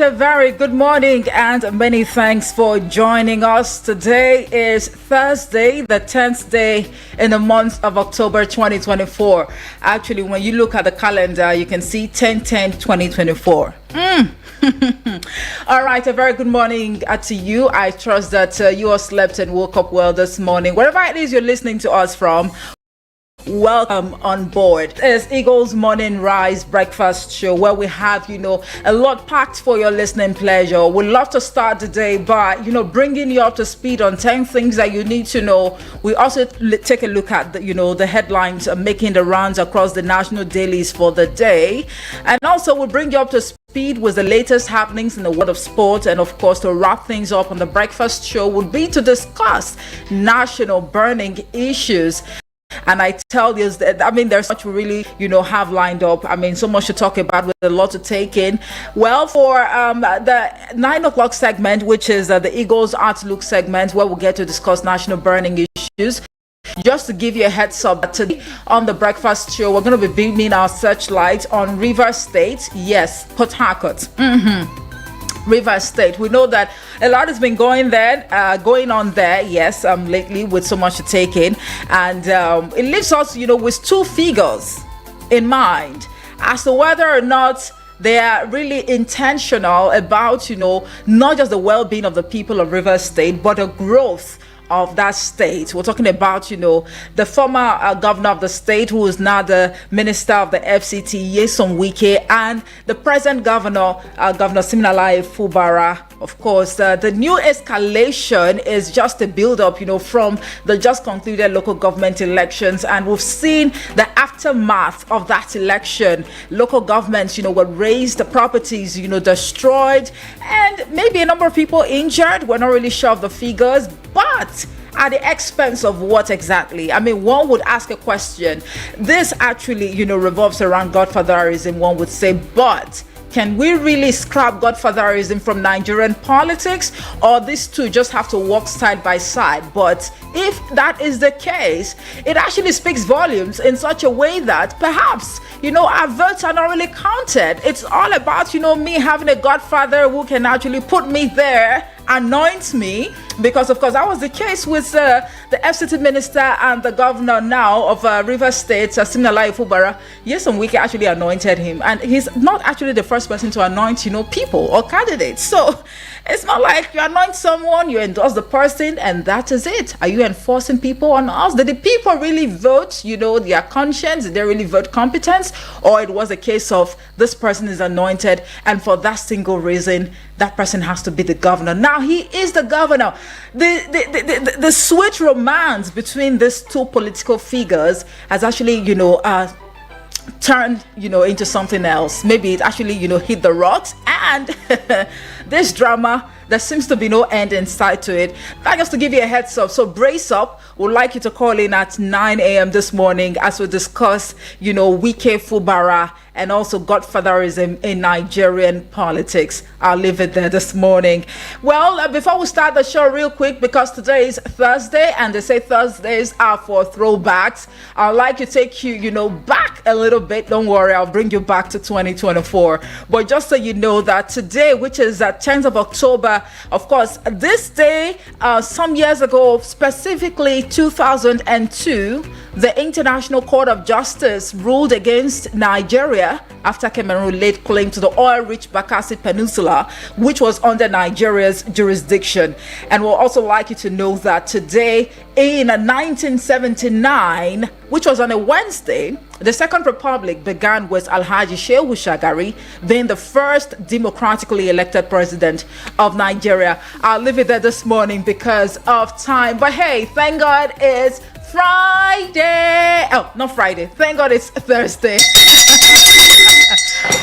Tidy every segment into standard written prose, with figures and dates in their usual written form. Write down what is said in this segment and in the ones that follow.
a very good morning and many thanks for joining us. Today is Thursday, the 10th day in the month of October 2024. Actually, when you look at the calendar, you can see 10-10-2024. All right, a very good morning to you. I trust that you all slept and woke up well this morning. Wherever it is you're listening to us from, welcome on board. It's Eagles Morning Rise Breakfast Show, where we have, a lot packed for your listening pleasure. We'd love to start the day by, bringing you up to speed on 10 things that you need to know. We also take a look at, the headlines making the rounds across the national dailies for the day. And also we'll bring you up to speed with the latest happenings in the world of sport. And of course, to wrap things up on the breakfast show would be to discuss national burning issues. And I tell you that, there's much we really, have lined up. So much to talk about with a lot to take in. Well, for the 9 o'clock segment, which is the Eagles Outlook segment, where we'll get to discuss national burning issues. Just to give you a heads up, today on the breakfast show, we're going to be beaming our searchlight on Rivers State. Yes, Port Harcourt. Rivers State. We know that a lot has been going on there, yes, lately, with so much to take in, and it leaves us, with two figures in mind as to whether or not they are really intentional about, not just the well-being of the people of Rivers State, but the growth of that state. We're talking about, the former governor of the state, who is now the minister of the FCT, Nyesom Wike, and the present governor, Governor Siminalayi Fubara. Of course, the new escalation is just a build-up, from the just concluded local government elections, and we've seen the aftermath of that election. Local governments, were razed, the properties, destroyed, and maybe a number of people injured. We're not really sure of the figures, but at the expense of what exactly? One would ask a question. This actually, revolves around godfatherism, one would say, but can we really scrap godfatherism from Nigerian politics, or these two just have to walk side by side? But if that is the case, it actually speaks volumes in such a way that perhaps, our votes are not really counted. It's all about, me having a godfather who can actually put me there, anoint me, because of course that was the case with the FCT minister and the governor now of Rivers State, Siminalayi Fubara. Nyesom Wike actually anointed him, and he's not actually the first person to anoint, people or candidates. So it's not like you anoint someone, you endorse the person, and that is it. Are you enforcing people on us? Did the people really vote, their conscience? Did they really vote competence? Or it was a case of this person is anointed, and for that single reason, that person has to be the governor. Now he is the governor. The sweet romance between these two political figures has actually, turned, into something else. Maybe it actually, hit the rocks, and this drama, there seems to be no end in sight to it. Now, just to give you a heads up, so brace up. We'd like you to call in at 9 a.m. this morning as we discuss, Wike Fubara and also godfatherism in Nigerian politics. I'll leave it there this morning. Well, before we start the show real quick, because today is Thursday and they say Thursdays are for throwbacks, I'd like to take you, back a little bit. Don't worry, I'll bring you back to 2024. But just so you know that today, which is 10th of October, of course, this day, some years ago, specifically 2002, the International Court of Justice ruled against Nigeria after Cameroon laid claim to the oil-rich Bakassi Peninsula, which was under Nigeria's jurisdiction. And we'll also like you to know that today, in 1979, which was on a Wednesday, the Second Republic began with Alhaji Shehu Shagari being the first democratically elected president of Nigeria. I'll leave it there this morning because of time. But hey, thank God it's Friday. Oh, not Friday. Thank God it's Thursday.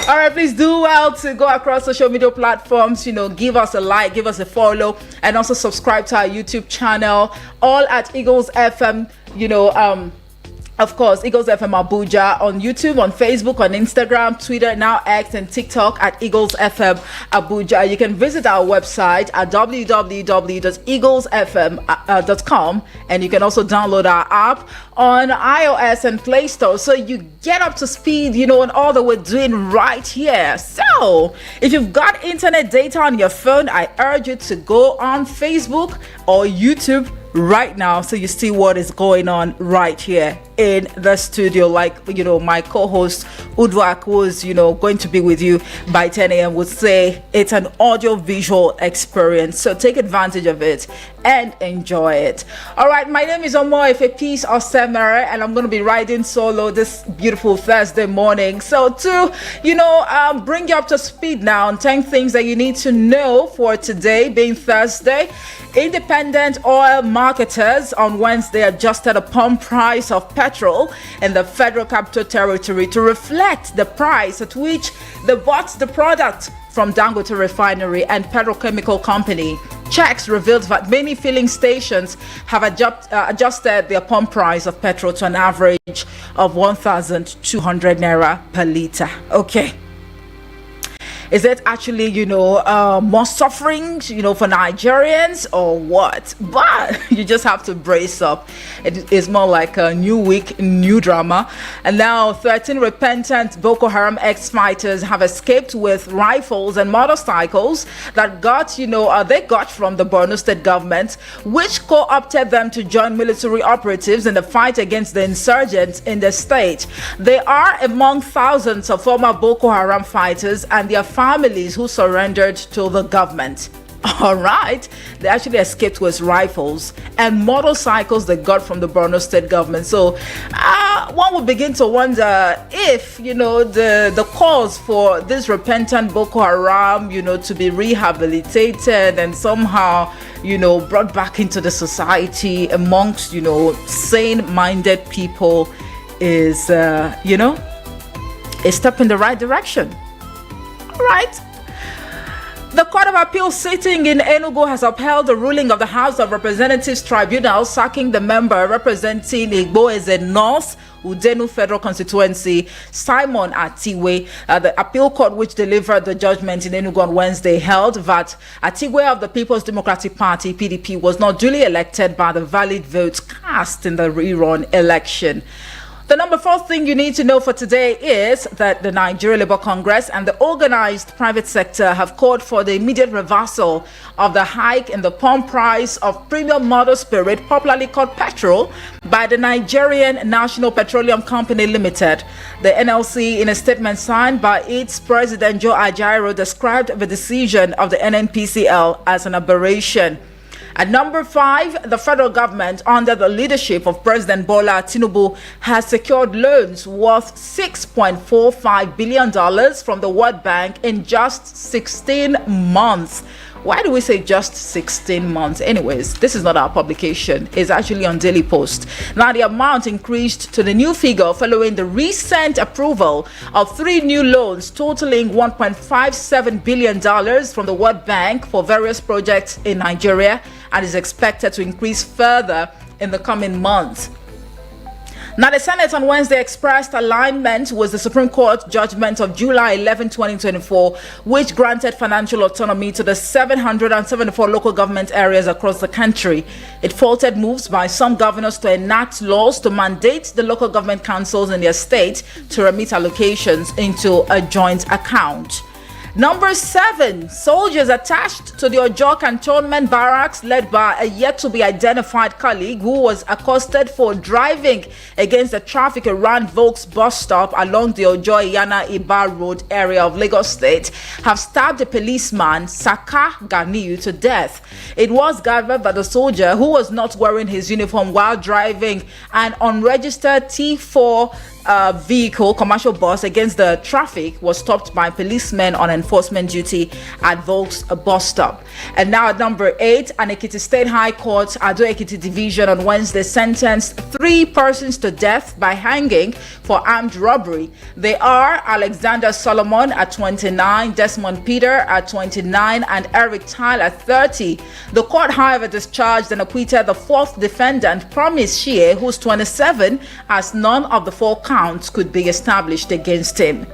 All right, please do well to go across social media platforms, give us a like, give us a follow, and also subscribe to our YouTube channel, all at Eagles FM, Of course, Eagles FM Abuja on YouTube, on Facebook, on Instagram, Twitter, now X, and TikTok at Eagles FM Abuja. You can visit our website at www.eaglesfm.com, and you can also download our app on iOS and Play Store, so you get up to speed, on all that we're doing right here. So, if you've got internet data on your phone, I urge you to go on Facebook or YouTube right now, so you see what is going on right here in the studio. Like, my co-host Udwak was, going to be with you by 10 a.m. would say it's an audio visual experience. So take advantage of it and enjoy it. All right, my name is Omo Peace Osemere, and I'm going to be riding solo this beautiful Thursday morning. So to, bring you up to speed now on 10 things that you need to know for today being Thursday. Independent oil marketers on Wednesday adjusted a pump price of petrol in the Federal Capital Territory to reflect the price at which they bought the product from Dangote Refinery and Petrochemical Company. Checks revealed that many filling stations have adjusted their pump price of petrol to an average of 1,200 naira per litre. Okay. Is it actually, more suffering, for Nigerians or what? But you just have to brace up. It is more like a new week, new drama. And now 13 repentant Boko Haram ex-fighters have escaped with rifles and motorcycles that they got from the Borno state government, which co-opted them to join military operatives in the fight against the insurgents in the state. They are among thousands of former Boko Haram fighters and their families who surrendered to the government. All right, they actually escaped with rifles and motorcycles they got from the Borno state government. So one would begin to wonder if the cause for this repentant Boko Haram to be rehabilitated and somehow brought back into the society amongst sane-minded people is a step in the right direction. Right. The Court of Appeal sitting in Enugu has upheld the ruling of the House of Representatives Tribunal sacking the member representing Igboeze North Udenu Federal Constituency, Simon Atiwe. The appeal court, which delivered the judgment in Enugu on Wednesday, held that Atiwe of the People's Democratic Party, PDP, was not duly elected by the valid votes cast in the rerun election. The number 4 thing you need to know for today is that the Nigeria Labour Congress and the organized private sector have called for the immediate reversal of the hike in the pump price of premium motor spirit, popularly called petrol, by the Nigerian National Petroleum Company Limited. The NLC, in a statement signed by its president Joe Ajaero, described the decision of the NNPCL as an aberration. At number 5, the federal government, under the leadership of President Bola Tinubu, has secured loans worth $6.45 billion from the World Bank in just 16 months. Why do we say just 16 months? Anyways, this is not our publication. It's actually on Daily Post. Now, the amount increased to the new figure following the recent approval of 3 new loans totaling $1.57 billion from the World Bank for various projects in Nigeria, and is expected to increase further in the coming months. Now, the Senate on Wednesday expressed alignment with the Supreme Court judgment of July 11, 2024, which granted financial autonomy to the 774 local government areas across the country. It faulted moves by some governors to enact laws to mandate the local government councils in their state to remit allocations into a joint account. Number 7, soldiers attached to the Ojo Cantonment Barracks, led by a yet-to-be-identified colleague who was accosted for driving against the traffic around Volks bus stop along the Ojo-Iyana-Iba Road area of Lagos State, have stabbed a policeman, Saka Ganiyu, to death. It was gathered that the soldier, who was not wearing his uniform while driving an unregistered T4 vehicle, commercial bus, against the traffic was stopped by policemen on enforcement duty at Volks bus stop. And now at number 8, an Ekiti State High Court, Ado Ekiti Division, on Wednesday sentenced 3 persons to death by hanging for armed robbery. They are Alexander Solomon at 29, Desmond Peter at 29, and Eric Tyler at 30. The court, however, discharged and acquitted the 4th defendant, Promise Shie, who's 27, as none of the 4 counts could be established against him.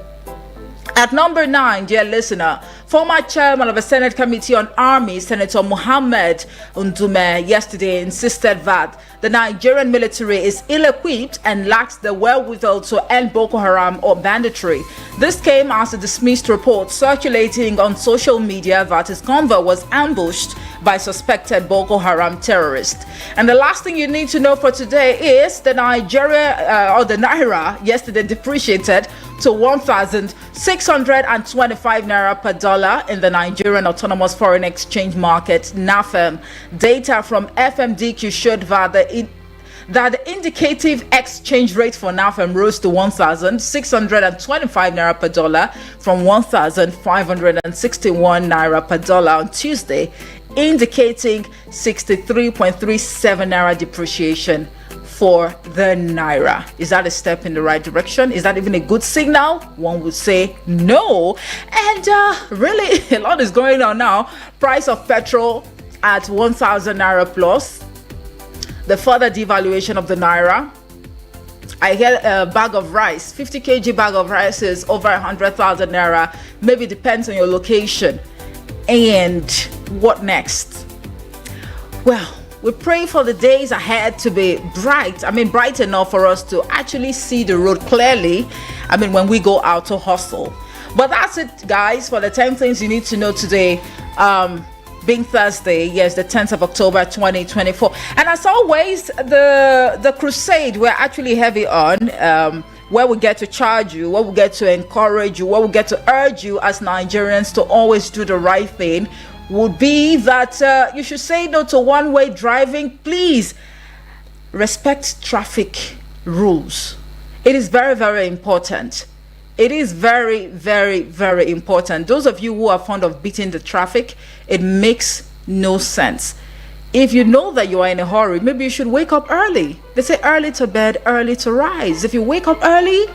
At number 9, dear listener, former chairman of the Senate Committee on Army, Senator Mohammed Ndume, yesterday insisted that the Nigerian military is ill-equipped and lacks the wherewithal to end Boko Haram or banditry. This came as a dismissed report circulating on social media that his convoy was ambushed by suspected Boko Haram terrorists. And the last thing you need to know for today is the the Naira yesterday depreciated to 1,625 Naira per dollar in the Nigerian Autonomous Foreign Exchange Market, NAFEM. Data from FMDQ showed that the indicative exchange rate for NAFEM rose to 1,625 Naira per dollar from 1,561 Naira per dollar on Tuesday, indicating 63.37 Naira depreciation for the Naira. Is that a step in the right direction? Is that even a good signal? One would say no. And really, a lot is going on now. Price of petrol at 1,000 Naira plus. The further devaluation of the Naira. I hear a bag of rice, 50 kg bag of rice is over 100,000 Naira. Maybe depends on your location. And what next? Well, we pray for the days ahead to be bright. Bright enough for us to actually see the road clearly. When we go out to hustle. But that's it, guys, for the 10 things you need to know today. Being Thursday, yes, the 10th of October 2024. And as always, the crusade we're actually heavy on, where we get to charge you, where we get to encourage you, where we get to urge you as Nigerians to always do the right thing, would be that you should say no to one-way driving. Please respect traffic rules. It is very, very important. It is very, very, very important. Those of you who are fond of beating the traffic, it makes no sense. If you know that you are in a hurry, maybe you should wake up early. They say early to bed, early to rise. If you wake up early,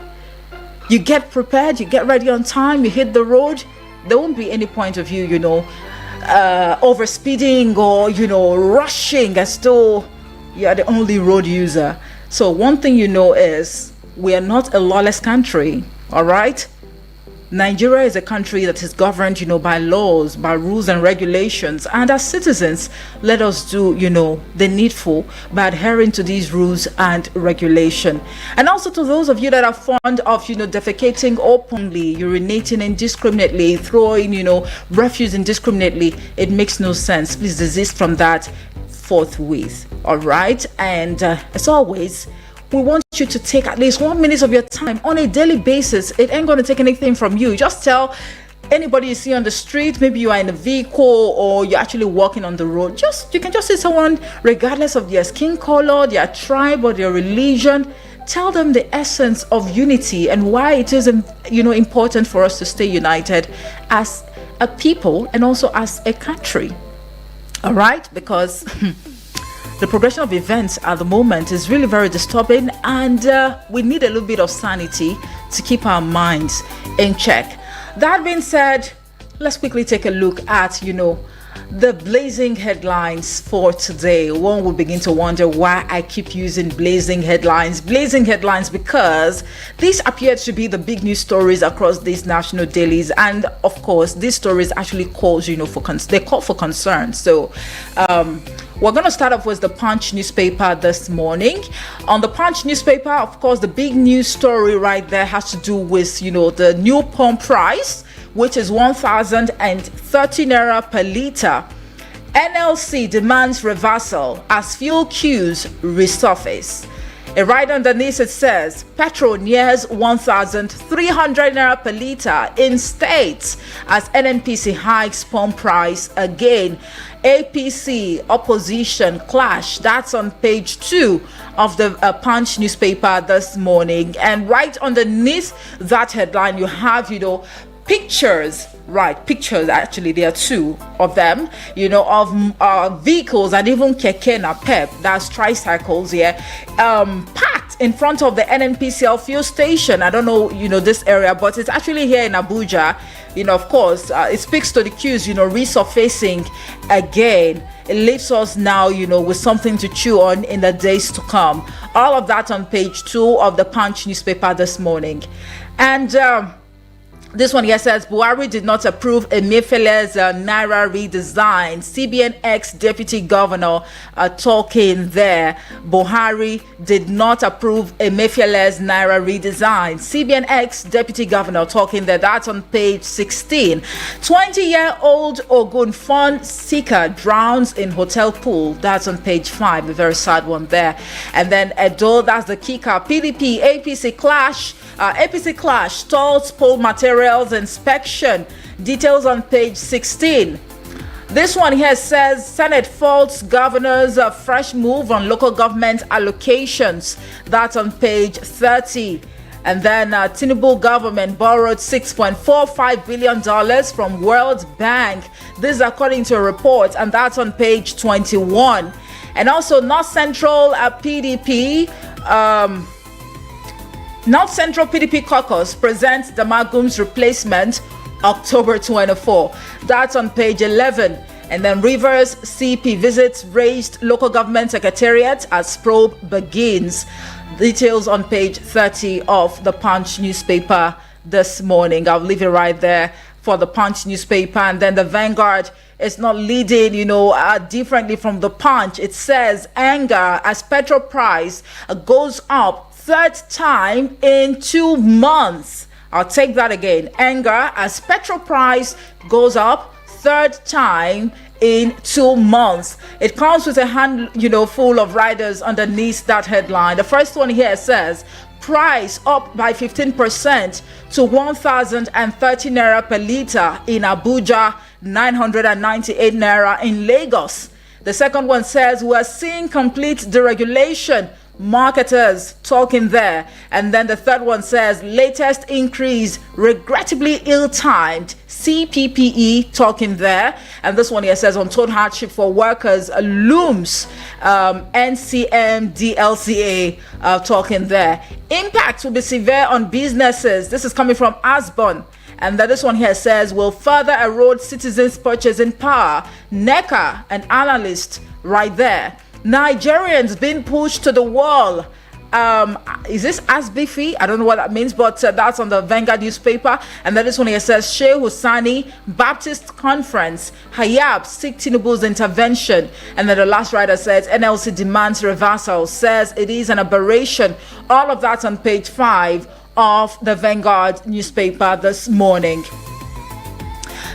you get prepared, you get ready on time, you hit the road, there won't be any point of view, overspeeding or, rushing as though you are the only road user. So one thing is we are not a lawless country. All right. Nigeria is a country that is governed, by laws, by rules and regulations. And as citizens, let us do, the needful by adhering to these rules and regulation. And also to those of you that are fond of, defecating openly, urinating indiscriminately, throwing, refuse indiscriminately, it makes no sense. Please desist from that forthwith. All right. And as always, we want you to take at least 1 minute of your time on a daily basis. It ain't going to take anything from you. Just tell anybody you see on the street, maybe you are in a vehicle or you're actually walking on the road. You can just see someone, regardless of their skin color, their tribe, or their religion. Tell them the essence of unity and why it is, important for us to stay united as a people and also as a country. All right, because the progression of events at the moment is really very disturbing, and we need a little bit of sanity to keep our minds in check. That being said, let's quickly take a look at, the blazing headlines for today. One will begin to wonder why I keep using blazing headlines. Blazing headlines because these appear to be the big news stories across these national dailies, and of course, these stories actually cause, they call for concern. So, we're going to start off with the Punch newspaper this morning. On the Punch newspaper, of course, the big news story right there has to do with, the new pump price, which is 1,030 Naira per litre. NLC demands reversal as fuel queues resurface. And right underneath it says, petrol nears 1,300 Naira per litre in states as NNPC hikes pump price again. APC opposition clash. That's on page 2 of the Punch newspaper this morning. And right underneath that headline, you have, pictures, actually there are 2 of them, of vehicles and even keke napep, that's tricycles here, packed in front of the NNPCL fuel station. I don't know, this area, but it's actually here in Abuja. Of course, it speaks to the queues, resurfacing again. It leaves us now, with something to chew on in the days to come. All of that on page 2 of the Punch newspaper this morning. And this one here says Buhari did not approve Emefiele's Naira redesign. CBN ex-deputy governor talking there. Buhari did not approve Emefiele's Naira redesign. CBN ex-deputy governor talking there. That's on page 16. 20-year-old Ogun fund seeker drowns in hotel pool. That's on page 5. A very sad one there. And then Edo, that's the kicker. PDP APC clash. APC clash stalls poll materials inspection. Details on page 16. This one here says Senate faults governors a fresh move on local government allocations. That's on page 30. And then Tinubu government borrowed $6.45 billion from World Bank. This is according to a report, and that's on page 21. And also North Central PDP North Central PDP caucus presents Damagum's replacement October 24. That's on page 11. And then Rivers CP visits raised local government secretariat as probe begins. Details on page 30 of the Punch newspaper this morning. I'll leave it right there for the Punch newspaper. And then the Vanguard is not leading, differently from the Punch. It says anger as petrol price goes up 3rd time in 2 months. I'll take that again. Anger as petrol price goes up 3rd time in 2 months. It comes with a hand, full of riders underneath that headline. The first one here says price up by 15% to 1,030 naira per litre in Abuja, 998 naira in Lagos. The second one says we're seeing complete deregulation. Marketers talking there. And then the third one says latest increase regrettably ill-timed. CPPE talking there. And this one here says untold hardship for workers looms. NCM DLCA talking there. Impact will be severe on businesses. This is coming from Asbon. And then this one here says will further erode citizens' purchasing power. NECA, an analyst right there. Nigerians being pushed to the wall. Is this Asbifi? I don't know what that means, but that's on the Vanguard newspaper. And then this one here says Sheikh Husani Baptist Conference. Hayab seek Tinubu's intervention. And then the last writer says NLC demands reversal. Says it is an aberration. All of that on page 5 of the Vanguard newspaper this morning.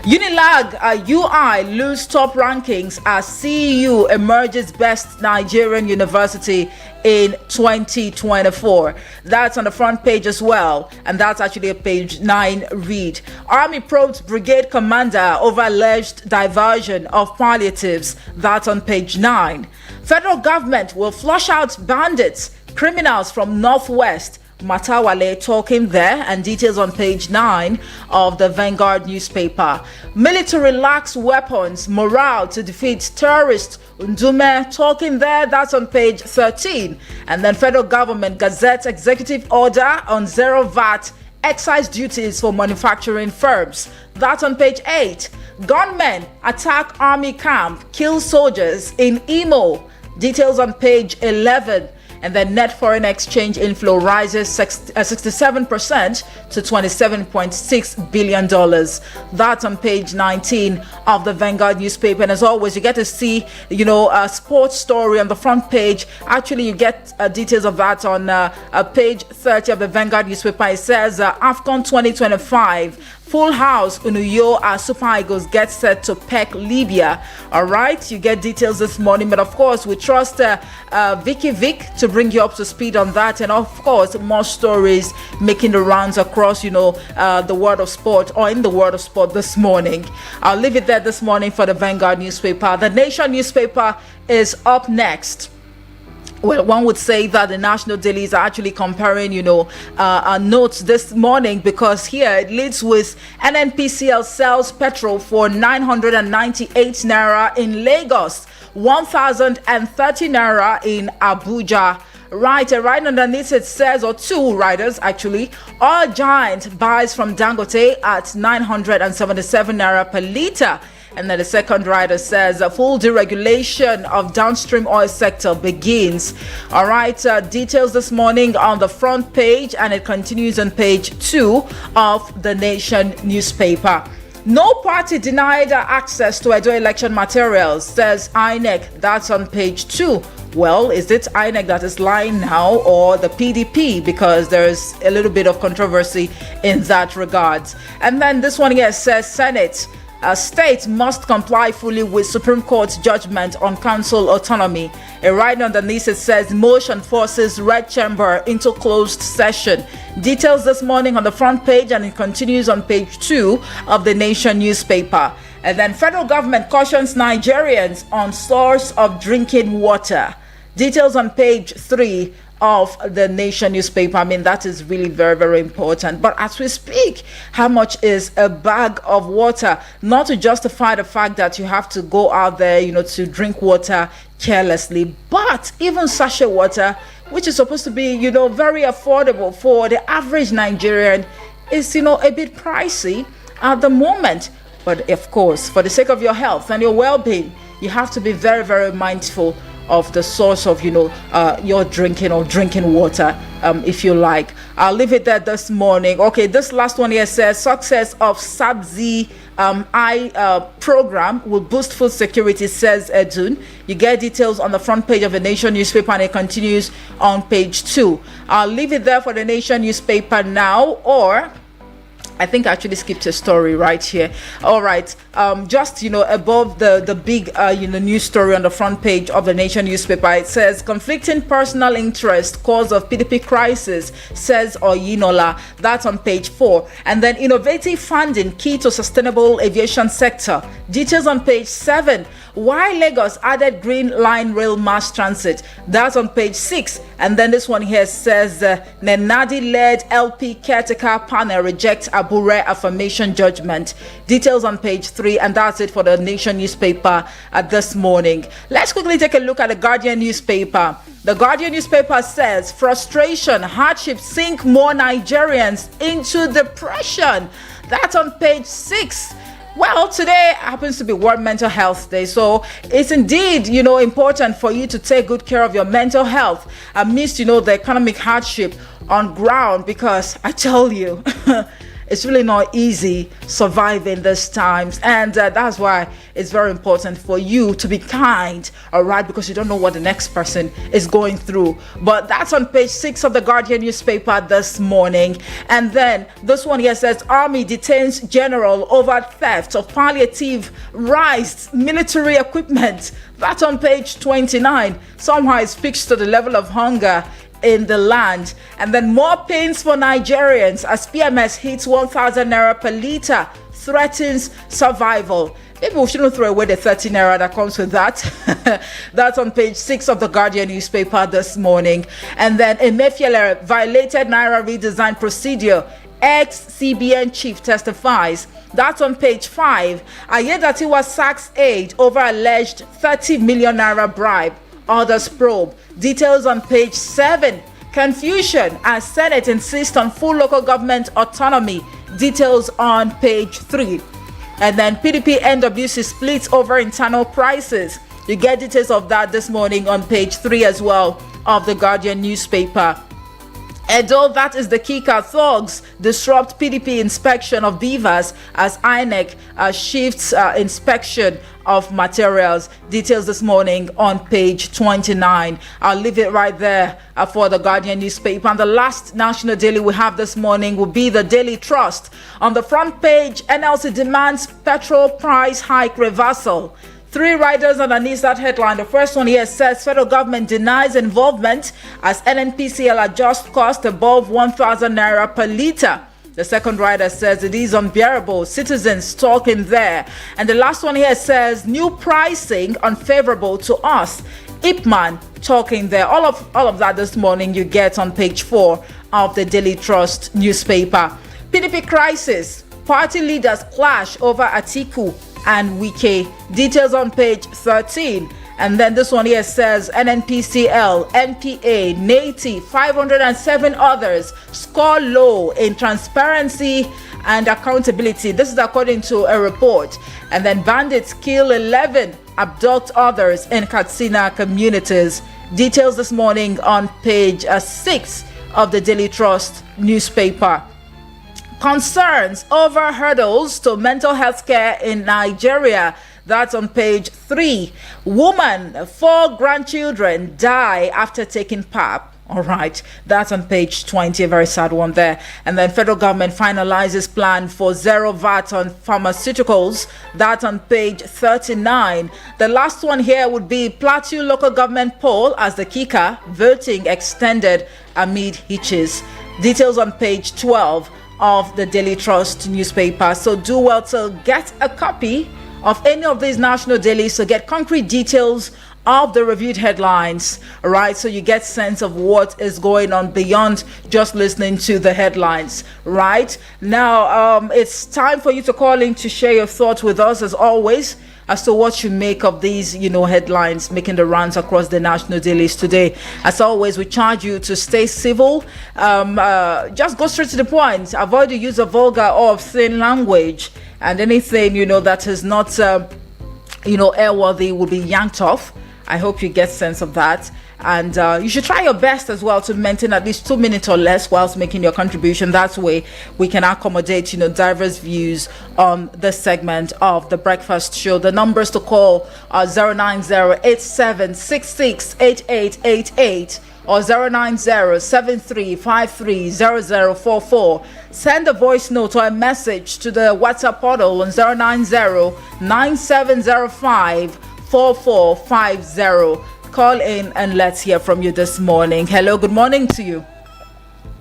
Unilag UI lose top rankings as CEU emerges best Nigerian university in 2024. That's on the front page as well, and that's actually a page 9 read. Army probes brigade commander over alleged diversion of palliatives. That's on page 9. Federal government will flush out bandits, criminals from Northwest. Matawale talking there, and details on page 9 of the Vanguard newspaper. Military lacks weapons, morale to defeat terrorists. Ndume talking there, that's on page 13. And then federal government gazettes executive order on zero VAT excise duties for manufacturing firms. That's on page 8. Gunmen attack army camp, kill soldiers in Imo. Details on page 11. And then net foreign exchange inflow rises 67% to $27.6 billion. That's on page 19 of the Vanguard newspaper. And as always, you get to see, a sports story on the front page. Actually, you get details of that on page 30 of the Vanguard newspaper. It says AFCON 2025 Full house, Unuyo as Super Eagles get set to peck Libya. All right, you get details this morning, but of course, we trust Vicky Vic to bring you up to speed on that, and of course, more stories making the rounds across, the world of sport or in the world of sport this morning. I'll leave it there this morning for the Vanguard newspaper. The Nation newspaper is up next. Well, one would say that the national dailies are actually comparing, notes this morning, because here it leads with NNPCL sells petrol for 998 naira in Lagos, 1,030 naira in Abuja. Right underneath it says, or two riders actually, Oil Giant buys from Dangote at 977 naira per litre. And then the second rider says a full deregulation of downstream oil sector begins. All right, details this morning on the front page, and it continues on page 2 of the Nation newspaper. No party denied access to Edo election materials, says INEC. That's on page 2. Well, is it INEC that is lying now, or the PDP? Because there's a little bit of controversy in that regard. And then this one here says Senate. States must comply fully with Supreme Court's judgment on council autonomy. A right underneath it says motion forces Red Chamber into closed session. Details this morning on the front page, and it continues on page 2 of the Nation newspaper. And then federal government cautions Nigerians on source of drinking water. Details on page 3 of the Nation newspaper. I mean, that is really very, very important. But as we speak, how much is a bag of water? Not to justify the fact that you have to go out there, to drink water carelessly, but even sachet water, which is supposed to be, very affordable for the average Nigerian, is, a bit pricey at the moment. But of course, for the sake of your health and your well-being, you have to be very, very mindful of the source of your drinking water, if you like. I'll leave it there this morning. Okay, this last one here says success of SABZ program will boost food security, says Edun. You get details on the front page of the Nation newspaper, and it continues on page 2. I'll leave it there for the Nation newspaper now, or I think I actually skipped a story right here. All right, just above the big news story on the front page of the Nation newspaper, it says conflicting personal interest cause of PDP crisis, says Oyinola. That's on page 4. And then innovative funding key to sustainable aviation sector. Details on page 7. Why Lagos added Green Line rail mass transit. That's on page 6. And then this one here says Nenadi-led LP caretaker panel rejects Abure affirmation judgment. Details on page 3, and that's it for the Nation newspaper this morning. Let's quickly take a look at the Guardian newspaper. The Guardian newspaper says frustration, hardship sink more Nigerians into depression. That's on page 6. Well, today happens to be World Mental Health Day, so it's indeed, important for you to take good care of your mental health amidst, the economic hardship on ground, because I tell you, it's really not easy surviving these times, and that's why it's very important for you to be kind, all right, because you don't know what the next person is going through. But that's on page 6 of the Guardian newspaper this morning. And then this one here says Army detains general over theft of palliative rice military equipment. That's on page 29. Somehow it speaks to the level of hunger in the land. And then more pains for Nigerians as PMS hits 1,000 naira per litre, threatens survival. Maybe we shouldn't throw away the 30 naira that comes with that. That's on page 6 of the Guardian newspaper this morning. And then Emefiele violated naira redesign procedure. Ex-CBN chief testifies. That's on page 5. Ayedatiwa sacks aid over alleged 30 million naira bribe. Others probe. Details on page 7. Confusion as Senate insists on full local government autonomy. Details on page 3. And then PDP NWC splits over internal prices. You get details of that this morning on page 3 as well of the Guardian newspaper. Edo, that is the kicker. Thugs disrupt PDP inspection of beavers as INEC shifts inspection of materials. Details this morning on page 29. I'll leave it right there for the Guardian newspaper. And the last national daily we have this morning will be the Daily Trust. On the front page, NLC demands petrol price hike reversal. 3 riders underneath that headline. The first one here says federal government denies involvement as NNPCL adjusts cost above 1,000 naira per litre. The second rider says it is unbearable. Citizens talking there. And the last one here says new pricing unfavorable to us. Ipman talking there. All of that this morning you get on page 4 of the Daily Trust newspaper. PDP crisis. Party leaders clash over Atiku and Wike. Details on page 13. And then this one here says NNPCL, NPA, NATI, 507 others score low in transparency and accountability. This is according to a report. And then bandits kill 11, abduct others in Katsina communities. Details this morning on page 6 of the Daily Trust newspaper. Concerns over hurdles to mental health care in Nigeria. That's on page 3. Woman, 4 grandchildren die after taking PAP. All right, that's on page 20, a very sad one there. And then federal government finalizes plan for zero VAT on pharmaceuticals. That's on page 39. The last one here would be Plateau local government poll as the kicker, voting extended amid hitches. Details on page 12 of the Daily Trust newspaper. So do well to get a copy of any of these national dailies to get concrete details of the reviewed headlines, right? So you get sense of what is going on beyond just listening to the headlines, right? Now, it's time for you to call in to share your thoughts with us as always as to what you make of these, headlines making the rounds across the national dailies today. As always, we charge you to stay civil. Just go straight to the point. Avoid the use of vulgar or obscene language, and anything, that is not, airworthy will be yanked off. I hope you get sense of that. And you should try your best as well to maintain at least 2 minutes or less whilst making your contribution. That way we can accommodate, diverse views on this segment of the breakfast show. The numbers to call are 090-8766-8888 or 090-7353-0044. Send a voice note or a message to the WhatsApp portal on 090-9705-4450. Call in and let's hear from you this morning. Hello, good morning to you.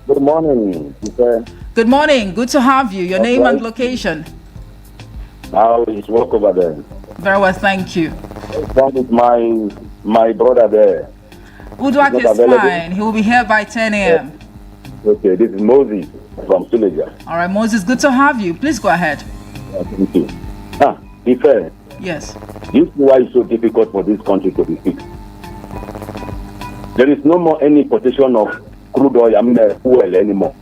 Good morning. Good morning. Good to have you. Your name and location. How is work over there? Very well, thank you. That is my brother there. Udwak is fine. He will be here by 10 a.m. Okay, this is Moses from Suleja. All right, Moses, good to have you. Please go ahead. Thank you. Ife. Yes. This is why it's so difficult for this country to be fixed. There is no more any importation of crude oil, fuel anymore.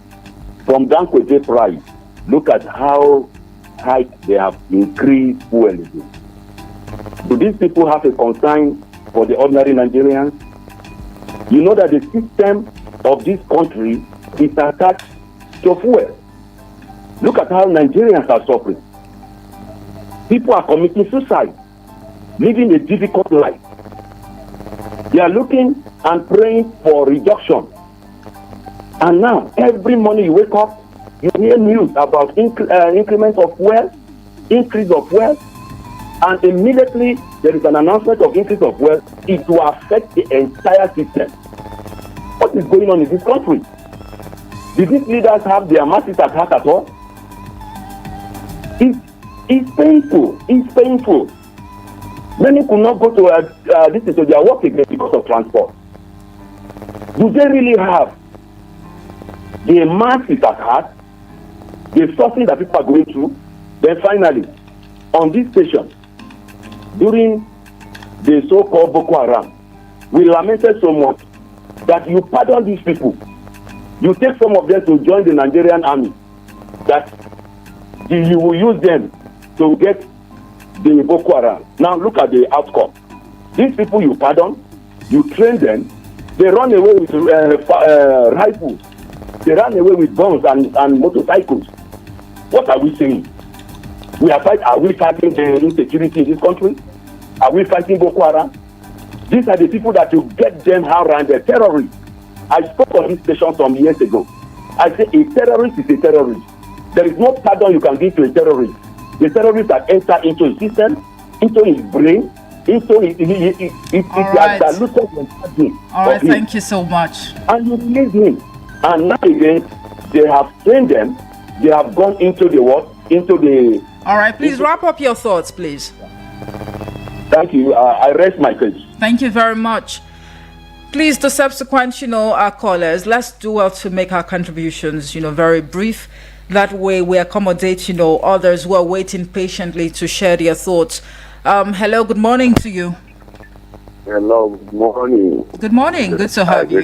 From Dangote price, look at how high they have increased fuel. Do these people have a concern for the ordinary Nigerians? You know that the system of this country is attached to fuel. Look at how Nigerians are suffering. People are committing suicide, living a difficult life. They are looking and praying for reduction. And now, every morning you wake up, you hear news about increment of fuel, increase of fuel, and immediately there is an announcement of increase of fuel. It will affect the entire system. What is going on in this country? Did these leaders have their masses at heart at all? It's painful. It's painful. Many could not go to their work again because of transport. Do they really have the masses at heart, the suffering that people are going through? Then finally, on this station, during the so-called Boko Haram, we lamented so much that you pardon these people. You take some of them to join the Nigerian army, that you will use them to get the Boko Haram. Now look at the outcome. These people you pardon, you train them, they run away with rifles They ran away with guns and motorcycles. What are we saying? Are we fighting the insecurity in this country? Are we fighting Boko Haram? These are the people that you get them around the terrorists. I spoke on this station some years ago. I said a terrorist is a terrorist. There is no pardon you can give to a terrorist. The terrorist that enter into his system, into his brain, into his diluted. All right, thank you so much. And you release him. And now again, they have trained them. They have gone into the what? Into the. All right, please wrap up your thoughts, please. Thank you. I rest my case. Thank you very much. Please, the subsequent, our callers, let's do well to make our contributions, very brief. That way we accommodate, others who are waiting patiently to share their thoughts. Hello, good morning to you. Hello, good morning. Good morning, good to have you.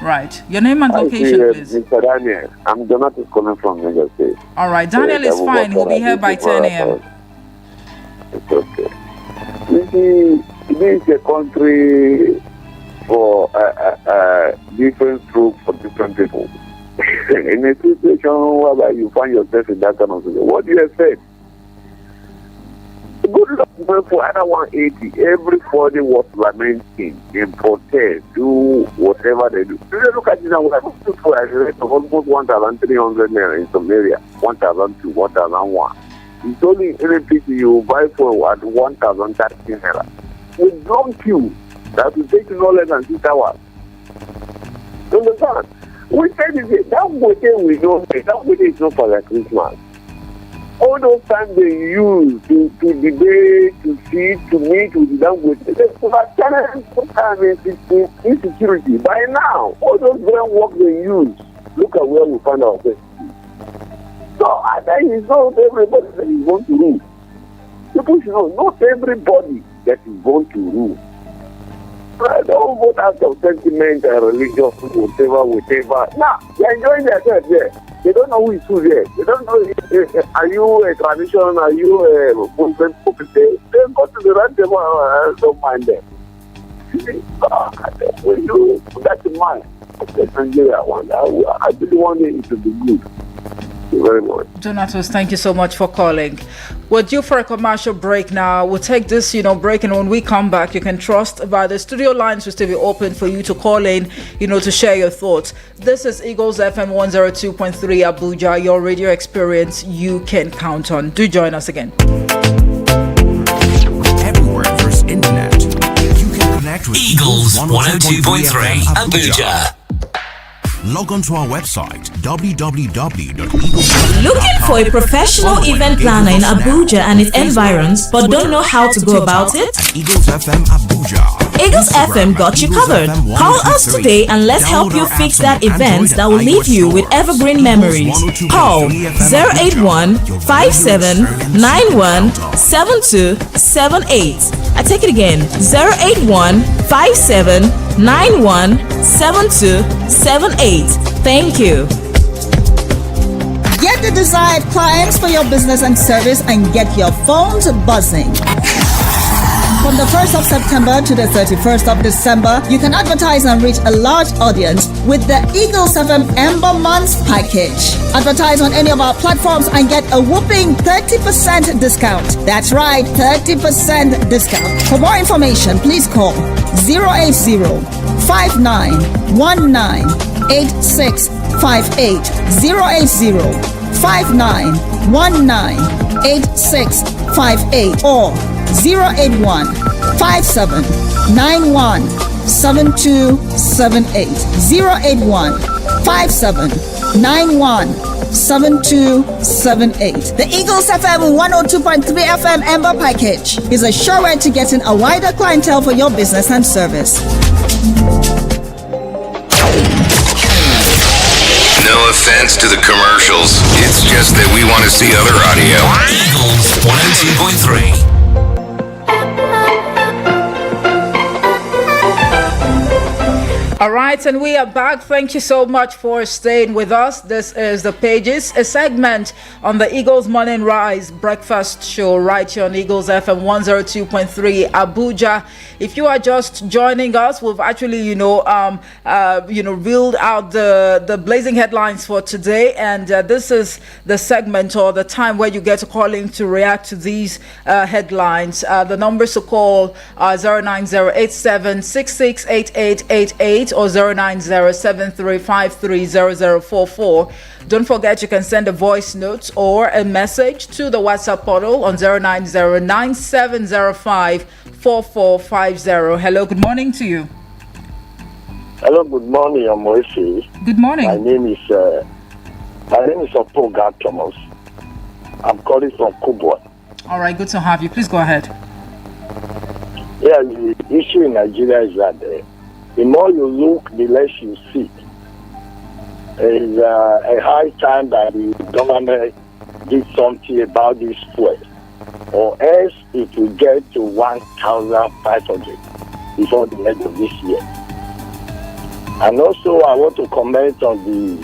Right. Your name and location, please. Mr. Daniel, I'm Donatus calling from Lagos State. All right, Daniel is fine. He'll be here by 10 a.m. It's okay. You see, this is a country for different groups for different people. In a situation where you find yourself in that kind of situation, what do you expect? Good luck for either 180. Everybody was lamenting in protest, do whatever they do. You look at it now, we're looking for a rate of almost 1,300 naira in some area, 1,002, 1,001. It's only NPC you buy for at 1,030 naira. With long queue that will take no less than 6 hours. You understand? We said that way we know that way is not for the Christmas. All those times they use to debate, to see, to meet with them with insecurity. By now, all those work they use, look at where we find ourselves. So I think it's not everybody that is going to rule. People should know, not everybody that is going to rule. I don't vote out of sentiment and religion, whatever. Now, they're enjoying themselves there. They don't know who is who there. They don't know, are you a tradition, are you a Muslim? They go to the right table and don't mind them. When you put that in mind, Nigeria one, I really want it to be good. Thank you very much. Donatus, thank you so much for calling. We're due for a commercial break now. We'll take this, break, and when we come back, you can trust that the studio lines will still be open for you to call in, to share your thoughts. This is Eagles FM 102.3 Abuja, your radio experience you can count on. Do join us again. Everywhere there's internet, you can connect with Eagles 102.3 Abuja. Log on to our website www.eagles.com. Looking for a professional event planner in Abuja and its environs, but don't know how to go about it? At Eagles FM Abuja. Eagles FM got you covered. Call us today and let's help you fix that event that will leave you with evergreen memories. Call 081 57 91 7278. I take it again, 081 57 91 7278. Thank you. Get the desired clients for your business and service and get your phones buzzing. From the 1st of September to the 31st of December, you can advertise and reach a large audience with the Eagles FM Ember Months package. Advertise on any of our platforms and get a whopping 30% discount. That's right, 30% discount. For more information, please call 080 5919 8658 080 5919 8658 or 081 57 91 7278 081 57 91 7278. The Eagles FM 102.3 FM Ember package is a sure way to getting a wider clientele for your business and service. No offense to the commercials. It's just that we want to see other audio. Eagles 102.3. All right, and we are back. Thank you so much for staying with us. This is The Pages, a segment on the Eagles Morning Rise breakfast show right here on Eagles FM 102.3 Abuja. If you are just joining us, we've actually, reeled out the blazing headlines for today, and this is the segment or the time where you get to call in to react to these headlines. The numbers to call are 09087668888 or 09073530044. Don't forget you can send a voice note or a message to the WhatsApp portal on 09097054450. Hello, good morning to you. Hello, good morning, Amoisi. Good morning. My name is Opoga Thomas. I'm calling from Kubwa. All right, good to have you. Please go ahead. Yeah, the issue in Nigeria is that the more you look, the less you see. It's a high time that the government did something about this fuel, or else it will get to 1,500 before the end of this year. And also, I want to comment on the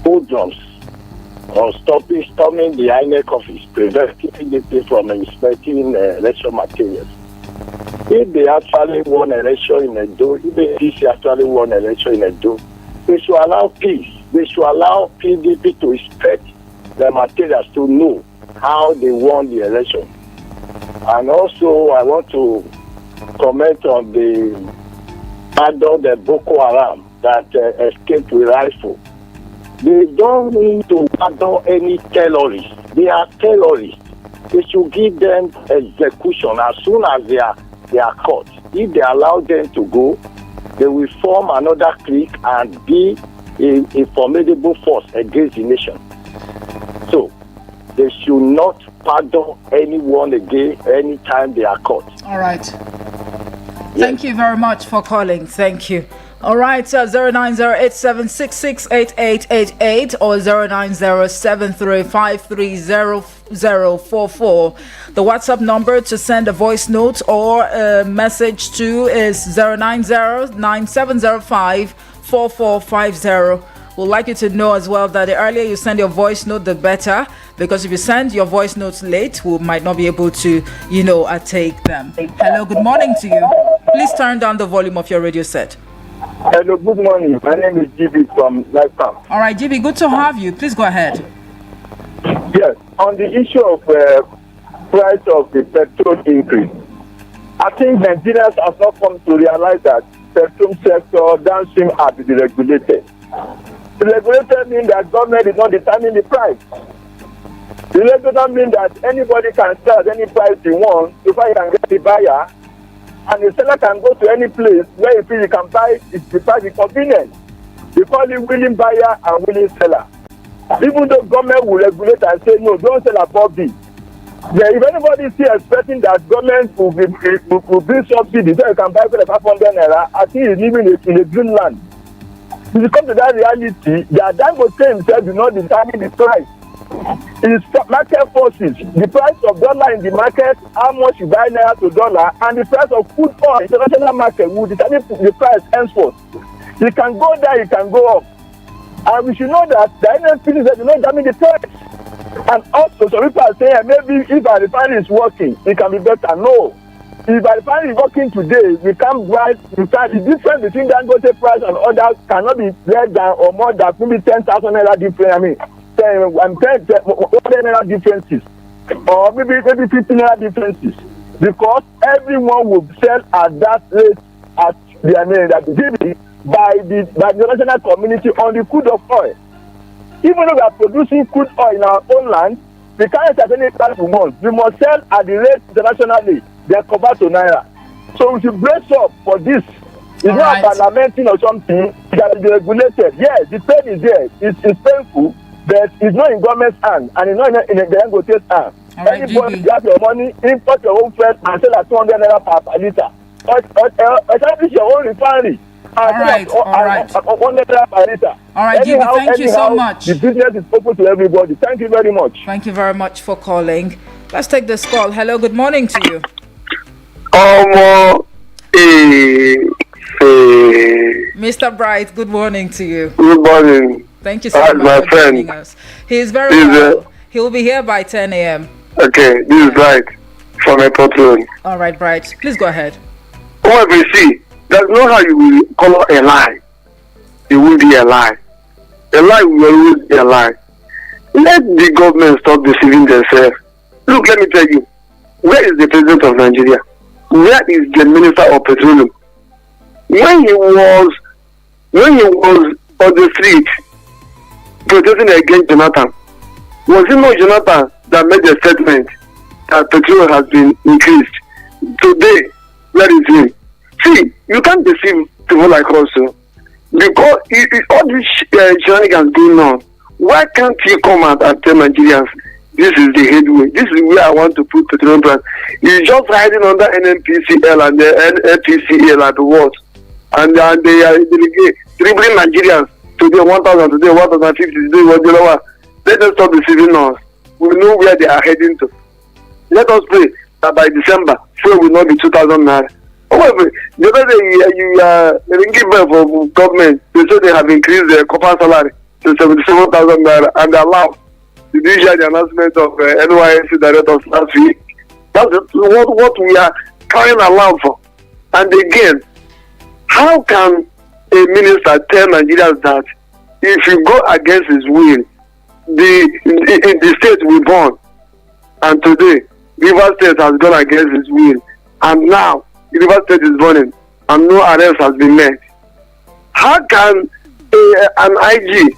food drums or storming the INEC office, preventing people from inspecting election materials. If they actually won election in Edo, if the DC actually won election in Edo, they should allow peace. They should allow PDP to inspect the materials to know how they won the election. And also, I want to comment on the Boko Haram that escaped with rifle. They don't need to pardon any terrorists. They are terrorists. They should give them execution as soon as they are caught. If they allow them to go, they will form another clique and be a formidable force against the nation. So they should not pardon anyone again anytime they are caught. All right. Thank you very much for calling. Thank you. All right, 09087668888 or 09073530044. The WhatsApp number to send a voice note or a message to is 09097054450. We'd like you to know as well that the earlier you send your voice note, the better, because if you send your voice notes late, we might not be able to, take them. Hello, good morning to you. Please turn down the volume of your radio set. Hello, good morning. My name is GB from Lifetime. All right, GB, good to have you. Please go ahead. Yes, on the issue of price of the petrol increase, I think Nigerians have not come to realize that petrol sector downstream are to be regulated. The regulator means that government is not determining the price. The regulator means that anybody can sell at any price he wants before he can get the buyer. And the seller can go to any place where he feels he can buy the price is convenient. They call it willing buyer and willing seller. Even though government will regulate and say, no, don't sell above this. Yeah, if anybody is still expecting that government will bring subsidy so you can buy for the 500 naira, I think he's living in a green land. If you come to that reality, the Dangote himself do not determine the price. It's market forces. The price of dollar in the market, how much you buy naira to dollar, and the price of food oil in the international market will determine the price henceforth. You can go down, you can go up. And we should know that the NNPC do not determine the price. And also, some people are saying maybe if our refinery is working, it can be better. No. If our refinery is working today, the difference between Dangote price and others cannot be less than or more than maybe 10,000 naira difference. I'm 10 naira differences, or maybe 15 naira differences, because everyone will sell at that rate at the GDP by the international community on the crude of oil. Even though we are producing crude oil in our own land, we can't at any price we want. We must sell at the rate internationally. They are converted to naira. So we should brace up for this. It's not about lamenting or something. It has to be regulated. Yes, the pain is there. It's painful, but it's not in government's hand and it's not in the Dangote's hand. Anybody you have your money, import your own first and sell at 200 naira per liter. Establish your own refinery. All right. 100 naira per liter. All right, Jimmy, thank you so much. The business is open to everybody. Thank you very much. Thank you very much for calling. Let's take this call. Hello, good morning to you. Mr. Bright, good morning to you. Good morning. Thank you so much my for friend. joining us. He is very well. He will be here by 10 a.m. Okay, this is Bright from Airport Road. All right, Bright. Please go ahead. What we see, there's no how you will color a lie. It will be a lie. A lie will always be a lie. Let the government stop deceiving themselves. Look, let me tell you, where is the president of Nigeria? Where is the minister of petroleum? When he was on the street protesting against Jonathan, was it not Jonathan that made the statement that petrol has been increased? Today, where is he? See, you can't deceive people like us, because all this shenanigans going on. Why can't you come out and tell Nigerians this is the headway? This is where I want to put petroleum price. You're just hiding under NNPCL and the NPCL at the world, and they are dribbling Nigerians today 1,000, today 1,050, today 1,000. Let them stop deceiving us. We know where they are heading to. Let us pray that by December, fuel will not be 2,000 naira. However, the other day, ringing bell for government, they say they have increased their copper salary to 77,000 naira, and they allow. Did you hear the announcement of NYSC directors last week? That's what we are crying aloud for. And again, how can a minister tell Nigerians that if you go against his will, the state will burn? And today, Rivers State has gone against his will, and now Rivers State is burning, and no arrest has been made. How can an IG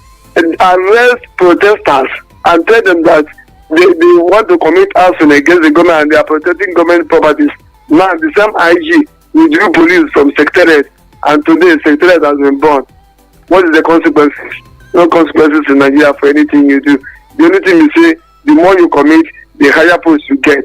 arrest protesters and tell them that they want to commit arson against the government and they are protecting government properties? Now the same IG withdrew police from Secretariat, and today Secretariat has been burned. What is the consequences? No consequences in Nigeria for anything you do. The only thing you say, the more you commit, the higher post you get.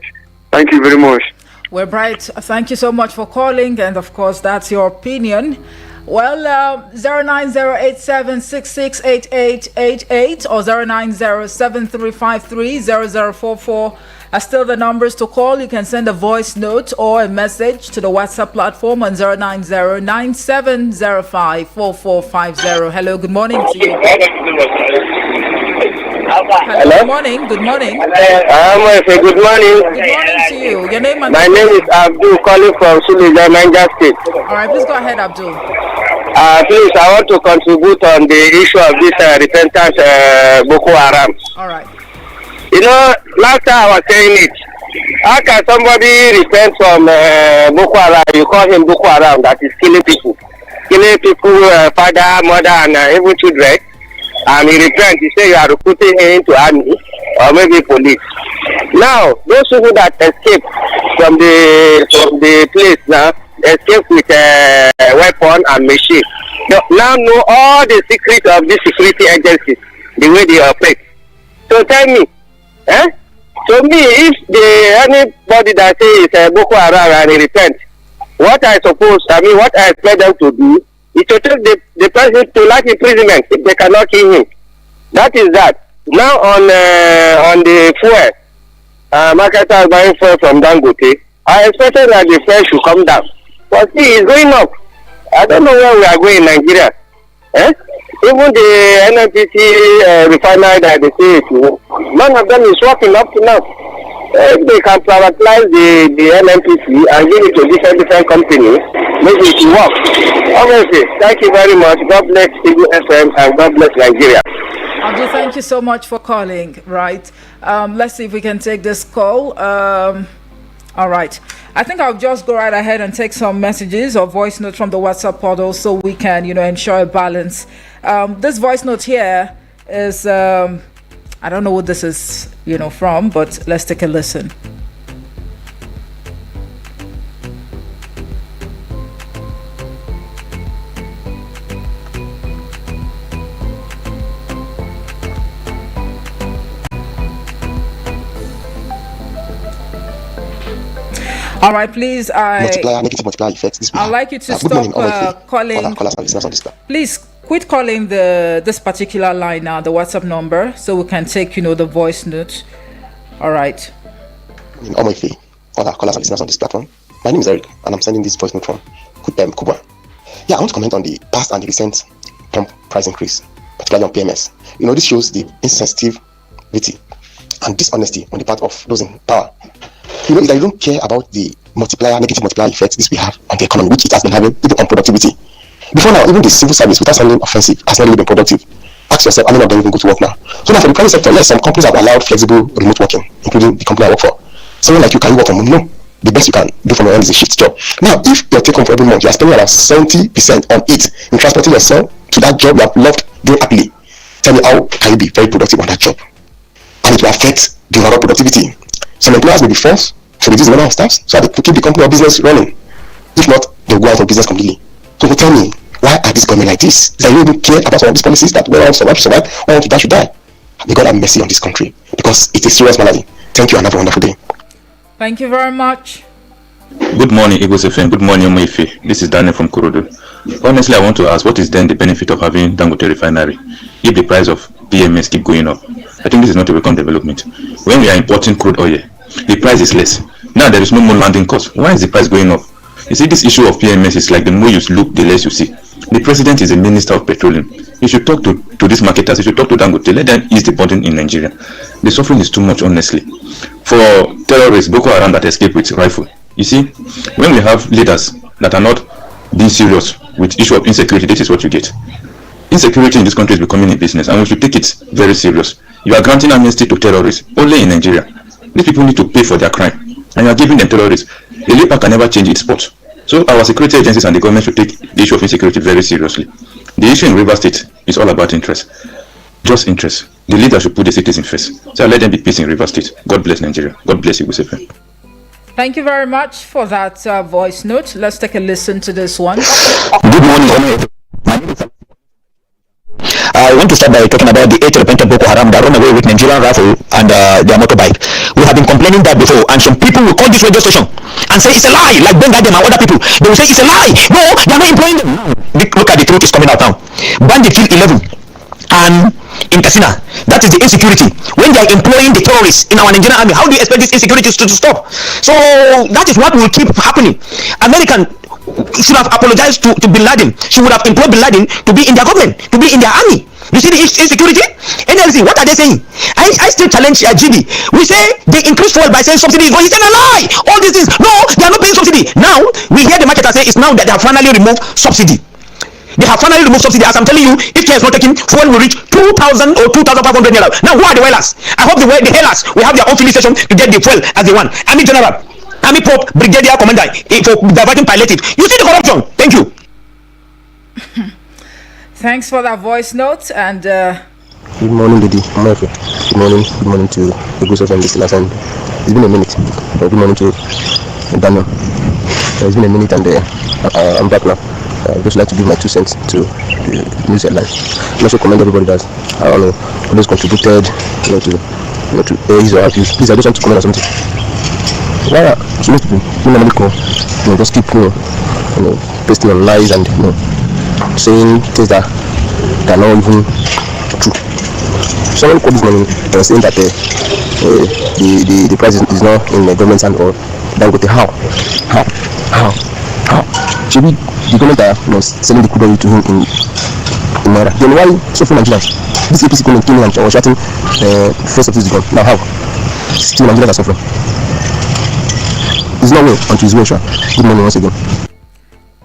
Thank you very much. Well, Bright, thank you so much for calling, and of course that's your opinion. Well, 09087668888 or 09073530044 are still the numbers to call. You can send a voice note or a message to the WhatsApp platform on 09097054450. Hello, good morning to you. Hello, good morning. Good morning. Good morning. Good morning to you. Your name and my name is Abdul, calling from Suleja, Niger State. All right, please go ahead, Abdul. Please, I want to contribute on the issue of this repentant Boko Haram. All right. You know, last time I was saying it. How can somebody repent from Boko Haram? You call him Boko Haram, that is killing people, father, mother, and even children. And he repent. He say you are recruiting him into army or maybe police. Now, those people that escape from the place now, escape with a weapon and machine. Now know all the secrets of the security agencies, the way they operate. So tell me, to me, if anybody that says it's Boko Haram and he repent, what I expect them to do is to take the person to life imprisonment if they cannot kill him. That is that. Now on the fuel, marketers buying fuel from Dangote, I expected that the fuel should come down. But see, it's going up. I don't know where we are going in Nigeria. Even the NNPC refinery that they say none of them is working up to now. If they can privatize the NNPC and give it to different companies, maybe it will work. Obviously, thank you very much. God bless Eagle FM and God bless Nigeria. Abdul, thank you so much for calling. Right. Let's see if we can take this call. All right. I think I'll just go right ahead and take some messages or voice notes from the WhatsApp portal so we can, ensure a balance. This voice note here is, I don't know what this is, from, but let's take a listen. All right, please. Multiplier effects. I'd like you to stop calling. Please quit calling this particular line now, the WhatsApp number, so we can take the voice note. All right. All my callers and listeners on this platform. My name is Eric, and I'm sending this voice note from Kubwa. Yeah, I want to comment on the past and the recent pump price increase, particularly on PMS. This shows the insensitivity and dishonesty on the part of those in power. That you don't care about the negative multiplier effects this we have on the economy, which it has been having even on productivity. Before now, even the civil service, without sounding offensive, has not really been productive. Ask yourself, how many of them even go to work now? So now for the private sector, yes, some companies have allowed flexible remote working, including the company I work for. Someone like you, can you work from home? No. The best you can do from your end is a shift job. Now, if your take home for every month, you are spending around 70% on it in transporting yourself to that job you have loved doing happily, tell me how can you be very productive on that job? And it will affect the overall productivity. Some employers may be forced to reduce the number of staffs so that they keep the company or business running. If not, they'll go out of business completely. So tell me, why are this government like this? They don't even care about some of these policies that when I survive, or to die should die. May God have mercy on this country because it is serious malady. Thank you and have a wonderful day. Thank you very much. Good morning, Eagles FM. Good morning, Omoife. This is Daniel from Kurudu. Honestly, I want to ask, what is then the benefit of having Dangote refinery if the price of PMS keep going up? I think this is not a welcome development. When we are importing crude oil, the price is less. Now there is no more landing cost. Why is the price going up? You see, this issue of PMS is like the more you look, the less you see. The president is a minister of petroleum. You should talk to these marketers. You should talk to Dangote. Let them ease the burden in Nigeria. The suffering is too much, honestly. For terrorists, Boko Haram that escape with rifle. You see, when we have leaders that are not being serious with issue of insecurity, this is what you get. Insecurity in this country is becoming a business, and we should take it very serious. You are granting amnesty to terrorists only in Nigeria. These people need to pay for their crime, and you are giving them terrorists. The LEPA can never change its spot. So our security agencies and the government should take the issue of insecurity very seriously. The issue in Rivers State is all about interest. Just interest. The leader should put the citizens first. So let them be peace in Rivers State. God bless Nigeria. God bless you, Gusefe. Thank you very much for that voice note. Let's take a listen to this one. Good morning. I want to start by talking about the 8 repentant Boko Haram that run away with Nigerian rifle and their motorbike. We have been complaining that before, and some people will call this radio station and say it's a lie, like Ben Gadem and other people. They will say it's a lie. No, they are not employing them. Look at the truth is coming out now. Bandit killed 11 and in Katsina. That is the insecurity. When they are employing the terrorists in our Nigerian army, how do you expect this insecurity to stop? So that is what will keep happening. American should have apologized to Bin Laden. She would have employed Bin Laden to be in their government, to be in their army. You see the insecurity? NLC, what are they saying? I still challenge GB. We say they increase fuel by saying subsidy is going. He said a lie. All this is, no, they are not paying subsidy. Now, we hear the marketers say it's now that they have finally removed subsidy. They have finally removed subsidy. As I'm telling you, if care is not taken, fuel will reach 2,000 or 2,500 naira. Now, who are the whalers? I hope the whalers will have their own filling station to get the fuel as they want. Army General, Army Pope, Brigadier Commander, for diverting palliative. You see the corruption. Thank you. Thanks for that voice note. And good morning, Didi. Good morning to the Goose and listeners. And it's been a minute. Good morning to Daniel. It's been a minute, and I'm back now. I just like to give my 2 cents to the news headline. I also commend everybody that always contributed, to air his or her views. Please, I just want to comment on something. Why are most people normally call, just keep pasting on lies and saying things that are not even true. Someone called this morning and was saying that the price is not in the government's hand or Dangote. How? Should we the government are selling the crude oil to him in Naira? Then why so few Nigerians? This APC government came in and was shouting first of this is gone. Now how? Still Nigerians are suffering. It's not well until it's well, sure. Good morning once again.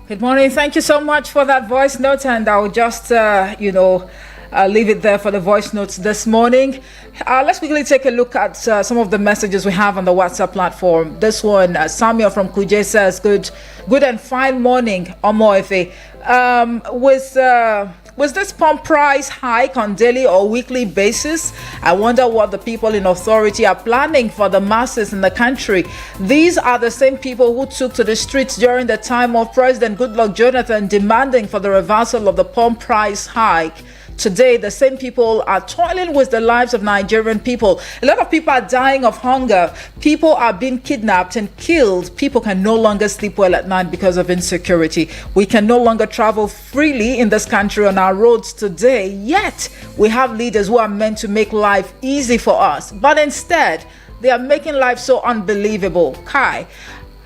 Good morning. Thank you so much for that voice note, and I'll just leave it there for the voice notes this morning. Let's quickly take a look at some of the messages we have on the WhatsApp platform. This one, Samuel from Kuje says, good and fine morning, Omoife. With this pump price hike on daily or weekly basis, I wonder what the people in authority are planning for the masses in the country. These are the same people who took to the streets during the time of President Goodluck Jonathan demanding for the reversal of the pump price hike. Today, the same people are toiling with the lives of Nigerian people. A lot of people are dying of hunger. People are being kidnapped and killed. People can no longer sleep well at night because of insecurity. We can no longer travel freely in this country on our roads today. Yet, we have leaders who are meant to make life easy for us. But instead, they are making life so unbelievable. Kai,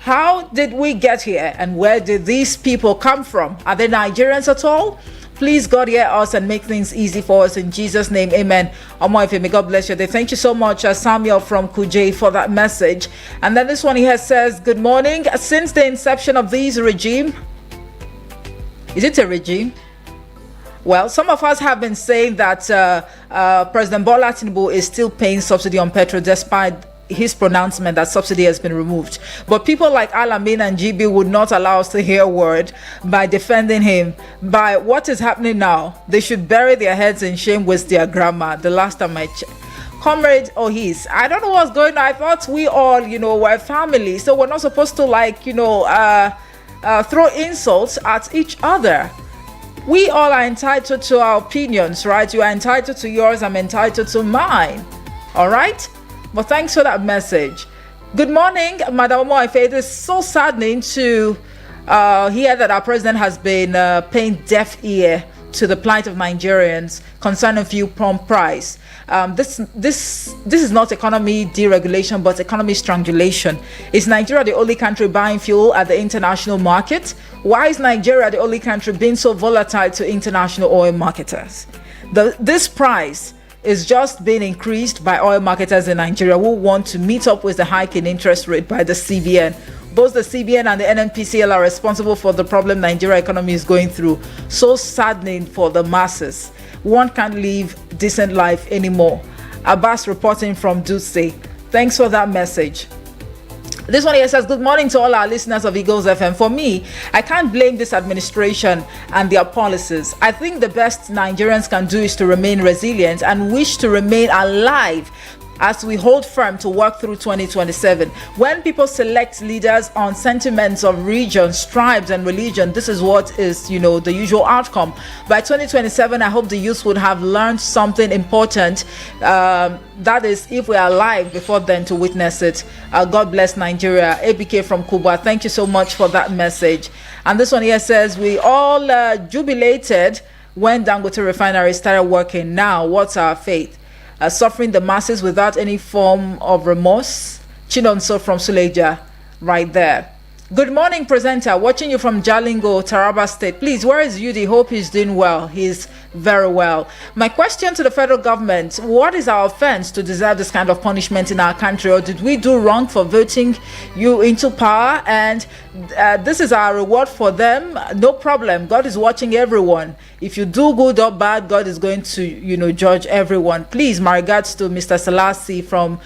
How did we get here, and where did these people come from? Are they Nigerians at all? Please, God, hear us and make things easy for us in Jesus' name. Amen. Omoife, may God bless you. Thank you so much, Samuel from Kuje, for that message. And then this one here says, good morning. Since the inception of this regime, is it a regime? Well, some of us have been saying that President Bola Tinubu is still paying subsidy on petrol despite his pronouncement that subsidy has been removed. But people like Alamin and GB would not allow us to hear a word by defending him. By what is happening now, they should bury their heads in shame with their grandma. The last time I checked. Comrade Ohis, I don't know what's going on. I thought we all, were family. So we're not supposed to throw insults at each other. We all are entitled to our opinions, right? You are entitled to yours. I'm entitled to mine. All right? But thanks for that message. Good morning, Madam Omoife. It is so saddening to hear that our president has been paying deaf ear to the plight of Nigerians concerning fuel pump price. This is not economy deregulation, but economy strangulation. Is Nigeria the only country buying fuel at the international market? Why is Nigeria the only country being so volatile to international oil marketers? This price is just being increased by oil marketers in Nigeria who want to meet up with the hike in interest rate by the CBN. Both the CBN and the NNPCL are responsible for the problem Nigeria economy is going through. So saddening for the masses. One can't live decent life anymore. Abbas reporting from Dutse. Thanks for that message. This one here says, good morning to all our listeners of Eagles FM. For me, I can't blame this administration and their policies. I think the best Nigerians can do is to remain resilient and wish to remain alive as we hold firm to work through 2027. When people select leaders on sentiments of regions, tribes, and religion, this is what is, the usual outcome. By 2027, I hope the youth would have learned something important. That is, if we are alive before then to witness it. God bless Nigeria. ABK from Cuba, thank you so much for that message. And this one here says, we all jubilated when Dangote Refinery started working. Now, what's our fate? Suffering the masses without any form of remorse. Chinonso from Suleja, right there. Good morning, presenter. Watching you from Jalingo, Taraba State. Please, where is Yudi? Hope he's doing well. He's very well. My question to the federal government, what is our offense to deserve this kind of punishment in our country? Or did we do wrong for voting you into power? And this is our reward for them? No problem. God is watching everyone. If you do good or bad, God is going to, judge everyone. Please, my regards to Mr. Salasi from,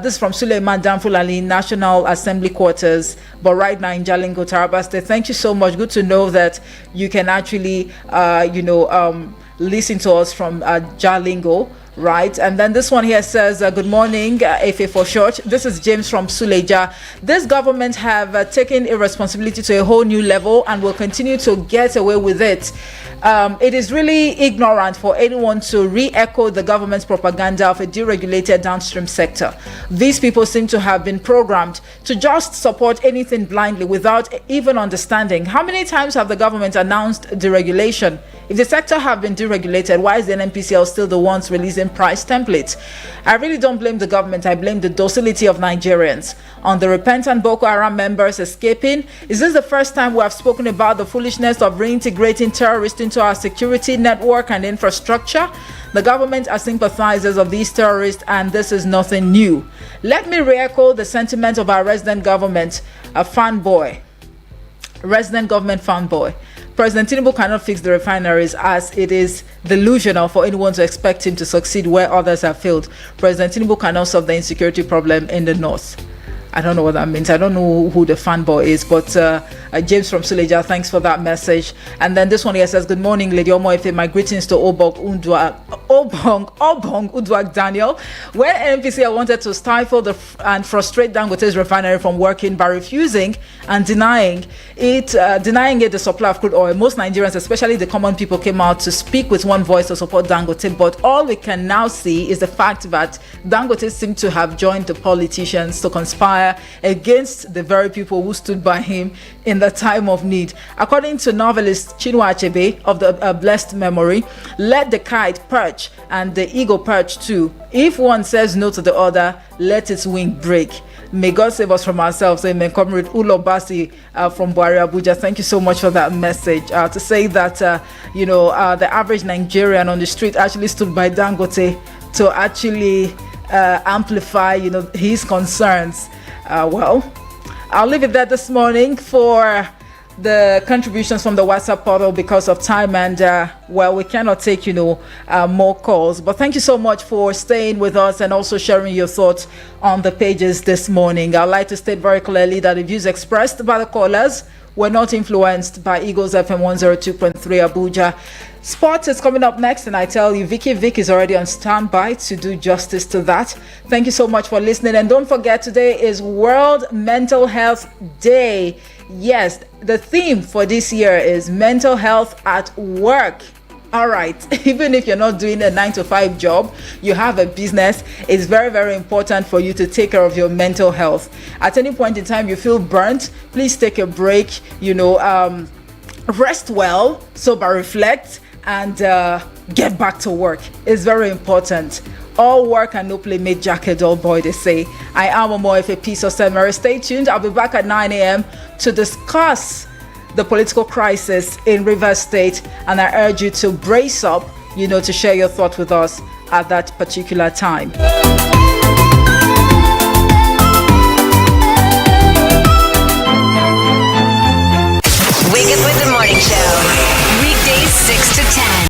this is from Suleiman Danfulali, National Assembly Quarters, but right now in Jalingo, Taraba State. Thank you so much. Good to know that you can actually, listen to us from Jalingo, right? And then this one here says, good morning, FA for short. This is James from Suleja. This government have taken irresponsibility to a whole new level and will continue to get away with it. It is really ignorant for anyone to re-echo the government's propaganda of a deregulated downstream sector. These people seem to have been programmed to just support anything blindly without even understanding. How many times have the government announced deregulation? If the sector have been deregulated, why is the NNPCL still the ones releasing price templates? I really don't blame the government. I blame the docility of Nigerians. On the repentant Boko Haram members escaping, is this the first time we have spoken about the foolishness of reintegrating terrorists into our security network and infrastructure? The government are sympathizers of these terrorists, and this is nothing new. Let me re-echo the sentiment of our resident government fanboy. President Tinubu cannot fix the refineries, as it is delusional for anyone to expect him to succeed where others have failed. President Tinubu cannot solve the insecurity problem in the north. I don't know what that means. I don't know who the fanboy is, but James from Suleja, thanks for that message. And then this one here says, good morning, Lady Omoife. My greetings to Obong Uduak Daniel. When NNPCL wanted to stifle and frustrate Dangote's refinery from working by refusing and denying it the supply of crude oil, most Nigerians, especially the common people, came out to speak with one voice to support Dangote. But all we can now see is the fact that Dangote seemed to have joined the politicians to conspire against the very people who stood by him in the time of need. According to novelist Chinua Achebe of the blessed memory, let the kite perch and the eagle perch too. If one says no to the other, let its wing break. May God save us from ourselves. Amen. Comrade Ulo Basi from Buari, Abuja. Thank you so much for that message. To say that, the average Nigerian on the street actually stood by Dangote to actually amplify, his concerns. Well, I'll leave it there this morning for the contributions from the WhatsApp portal because of time, and we cannot take more calls, but thank you so much for staying with us and also sharing your thoughts on the pages this morning. I'd like to state very clearly that the views expressed by the callers were not influenced by Eagles FM 102.3 Abuja. Sports is coming up next, and I tell you, Vic is already on standby to do justice to that. Thank you so much for listening, and don't forget, today is World Mental Health Day. Yes, the theme for this year is mental health at work. All right, even if you're not doing a 9-to-5 job, you have a business, it's very, very important for you to take care of your mental health. At any point in time you feel burnt, please take a break, rest well, sober reflect, and get back to work. It's very important. All work and no play made Jack a dull boy, they say. I am Omoefe Peace of Mary. Stay tuned. I'll be back at 9 a.m. to discuss the political crisis in Rivers State, and I urge you to brace up, to share your thoughts with us at that particular time.